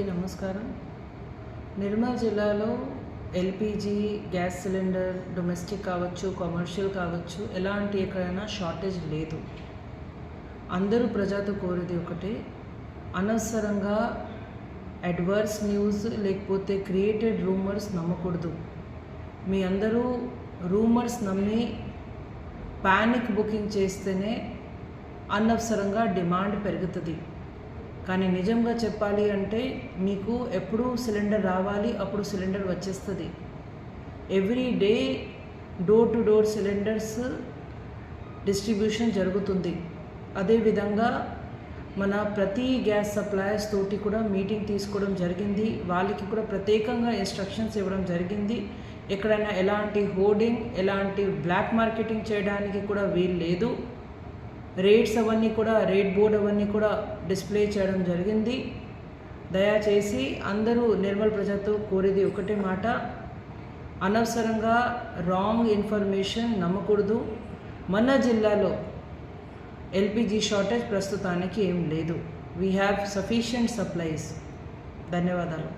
అందరికీ నమస్కారం. నిర్మల్ జిల్లాలో ఎల్పిజి గ్యాస్ సిలిండర్ డొమెస్టిక్ కావచ్చు, కమర్షియల్ కావచ్చు, ఎలాంటి ఎక్కడైనా షార్టేజ్ లేదు. అందరూ ప్రజలతో కోరేది ఒకటే, అనవసరంగా అడ్వర్స్ న్యూస్ లేకపోతే క్రియేటెడ్ రూమర్స్ నమ్మకూడదు. మీ అందరూ రూమర్స్ నమ్మి ప్యానిక్ బుకింగ్ చేస్తేనే అనవసరంగా డిమాండ్ పెరుగుతుంది. కానీ నిజంగా చెప్పాలి అంటే మీకు ఎప్పుడు సిలిండర్ రావాలి, అప్పుడు సిలిండర్ వచ్చేస్తుంది. Every day door to door cylinders distribution జరుగుతుంది. అదేవిధంగా మన ప్రతి గ్యాస్ సప్లయర్స్ తోటి కూడా మీటింగ్ తీసుకోవడం జరిగింది. వాళ్ళకి కూడా ప్రత్యేకంగా ఇన్స్ట్రక్షన్స్ ఇవ్వడం జరిగింది. ఎక్కడైనా ఎలాంటి హోర్డింగ్, ఎలాంటి బ్లాక్ మార్కెటింగ్ చేయడానికి కూడా వీలు లేదు. రేట్స్ అవన్నీ కూడా, రేట్ బోర్డ్ అవన్నీ కూడా డిస్ప్లే చేయడం జరిగింది. దయచేసి అందరూ నిర్మల్ ప్రజలతో కోరేది ఒకటే మాట, అనవసరంగా రాంగ్ ఇన్ఫర్మేషన్ నమ్మకూడదు. మన జిల్లాలో ఎల్పిజి షార్టేజ్ ప్రస్తుతానికి ఏం లేదు. We have sufficient supplies. ధన్యవాదాలు.